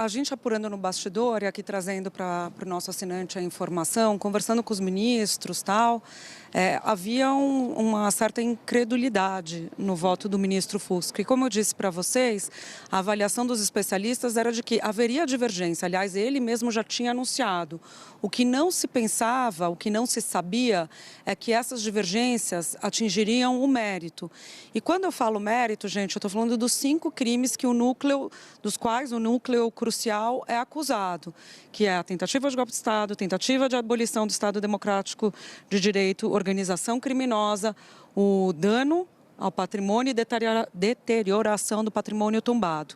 A gente apurando no bastidor e aqui trazendo para o nosso assinante a informação, conversando com os ministros, tal, havia uma certa incredulidade no voto do ministro Fux. E como eu disse para vocês, a avaliação dos especialistas era de que haveria divergência. Aliás, ele mesmo já tinha anunciado. O que não se pensava, o que não se sabia, é que essas divergências atingiriam o mérito. E quando eu falo mérito, gente, eu estou falando dos 5 crimes que dos quais o núcleo crucial é acusado, que é a tentativa de golpe de Estado, tentativa de abolição do Estado Democrático de Direito, organização criminosa, o dano ao patrimônio e deterioração do patrimônio tombado.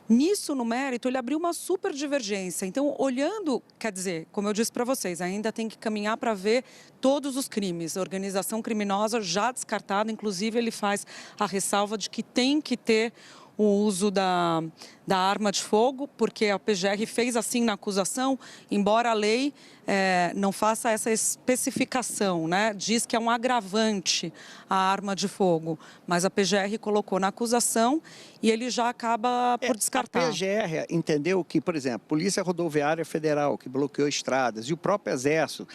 Nisso, no mérito, ele abriu uma super divergência. Então, olhando, quer dizer, como eu disse para vocês, ainda tem que caminhar para ver todos os crimes. A organização criminosa já descartada, inclusive ele faz a ressalva de que tem que ter o uso da arma de fogo, porque a PGR fez assim na acusação, embora a lei não faça essa especificação, né? Diz que é um agravante a arma de fogo, mas a PGR colocou na acusação e ele já acaba por descartar. A PGR entendeu que, por exemplo, Polícia Rodoviária Federal, que bloqueou estradas, e o próprio Exército,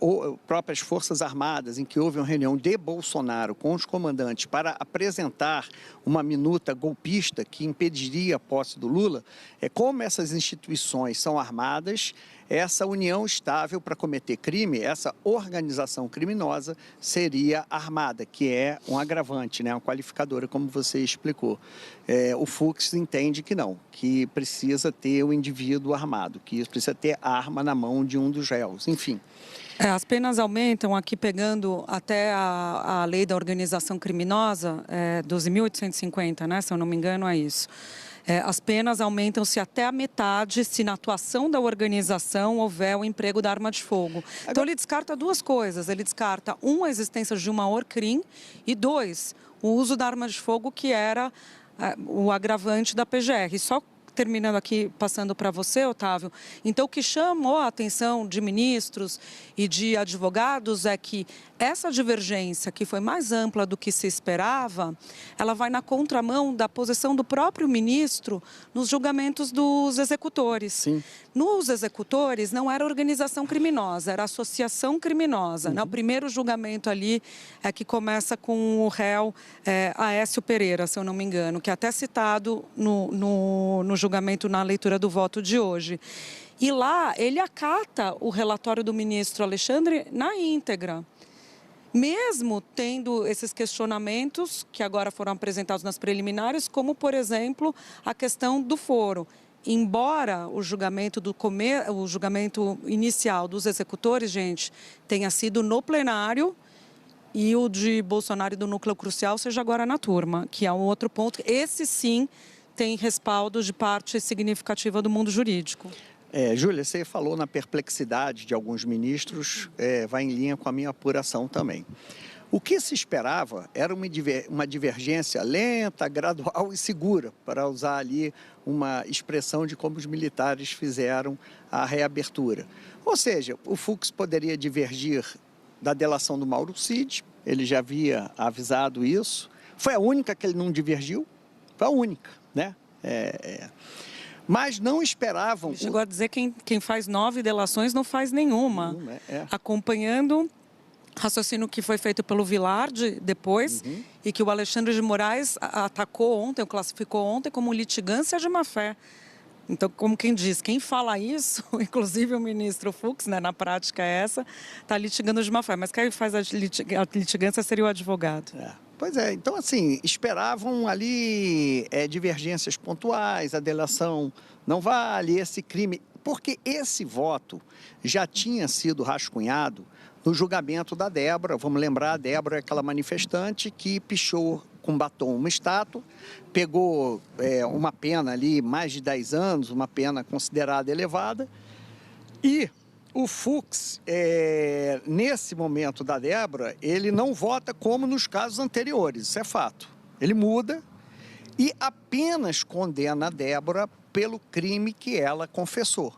ou próprias Forças Armadas, em que houve uma reunião de Bolsonaro com os comandantes para apresentar uma minuta golpista que impediria a posse do Lula, como essas instituições são armadas, essa união estável para cometer crime, essa organização criminosa seria armada, que é um agravante, né, uma qualificadora, como você explicou. O Fux entende que não, que precisa ter o indivíduo armado, que precisa ter arma na mão de um dos réus, enfim. As penas aumentam, aqui pegando até a lei da organização criminosa, 12.850, né, se eu não me engano, é isso. As penas aumentam-se até a metade se na atuação da organização houver o emprego da arma de fogo. Então ele descarta 2 coisas, ele descarta, a existência de uma ORCRIM e 2, o uso da arma de fogo que era o agravante da PGR. Só terminando aqui, passando para você, Otávio, então o que chamou a atenção de ministros e de advogados é que essa divergência, que foi mais ampla do que se esperava, ela vai na contramão da posição do próprio ministro nos julgamentos dos executores. Sim. Nos executores não era organização criminosa, era associação criminosa. Uhum. Né? O primeiro julgamento ali é que começa com o réu Aécio Pereira, se eu não me engano, que é até citado no julgamento na leitura do voto de hoje. E lá ele acata o relatório do ministro Alexandre na íntegra. Mesmo tendo esses questionamentos que agora foram apresentados nas preliminares, como, por exemplo, a questão do foro. Embora o julgamento inicial dos executores, gente, tenha sido no plenário, e o de Bolsonaro e do núcleo crucial seja agora na turma, que é um outro ponto. Esse sim tem respaldo de parte significativa do mundo jurídico. Júlia, você falou na perplexidade de alguns ministros, vai em linha com a minha apuração também. O que se esperava era uma divergência lenta, gradual e segura, para usar ali uma expressão de como os militares fizeram a reabertura. Ou seja, o Fux poderia divergir da delação do Mauro Cid, ele já havia avisado isso. Foi a única que ele não divergiu, foi a única, né? Mas não esperavam... Chegou a dizer que quem faz 9 delações não faz nenhuma. Acompanhando raciocínio que foi feito pelo Vilardi depois, e que o Alexandre de Moraes atacou ontem, classificou ontem como litigância de má-fé. Então, como quem diz, quem fala isso, inclusive o ministro Fux, né, na prática é essa, está litigando de má-fé. Mas quem faz a litigância seria o advogado. Pois é, então assim, esperavam ali divergências pontuais, a delação não vale, esse crime... Porque esse voto já tinha sido rascunhado no julgamento da Débora. Vamos lembrar, a Débora é aquela manifestante que pichou com batom uma estátua, pegou uma pena ali, mais de 10 anos, uma pena considerada elevada, e o Fux, nesse momento da Débora, ele não vota como nos casos anteriores, isso é fato. Ele muda e apenas condena a Débora pelo crime que ela confessou,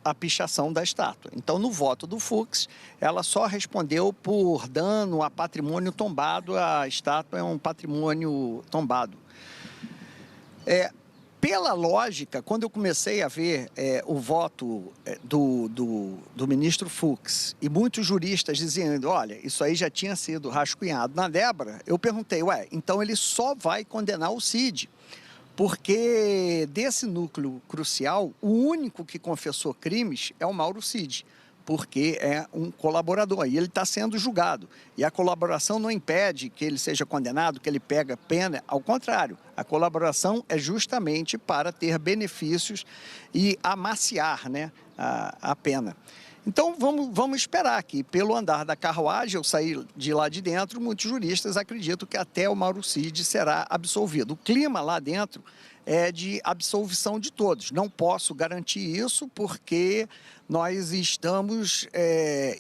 a pichação da estátua. Então, no voto do Fux, ela só respondeu por dano a patrimônio tombado, a estátua é um patrimônio tombado. pela lógica, quando eu comecei a ver o voto do ministro Fux e muitos juristas dizendo, olha, isso aí já tinha sido rascunhado na Débora, eu perguntei, então ele só vai condenar o Cid, porque desse núcleo crucial, o único que confessou crimes é o Mauro Cid, porque é um colaborador e ele está sendo julgado. E a colaboração não impede que ele seja condenado, que ele pega pena, ao contrário. A colaboração é justamente para ter benefícios e amaciar, né, a pena. Então, vamos esperar que, pelo andar da carruagem, eu saí de lá de dentro, muitos juristas acreditam que até o Mauro Cid será absolvido. O clima lá dentro é de absolvição de todos. Não posso garantir isso porque nós estamos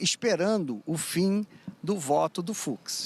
esperando o fim do voto do Fux.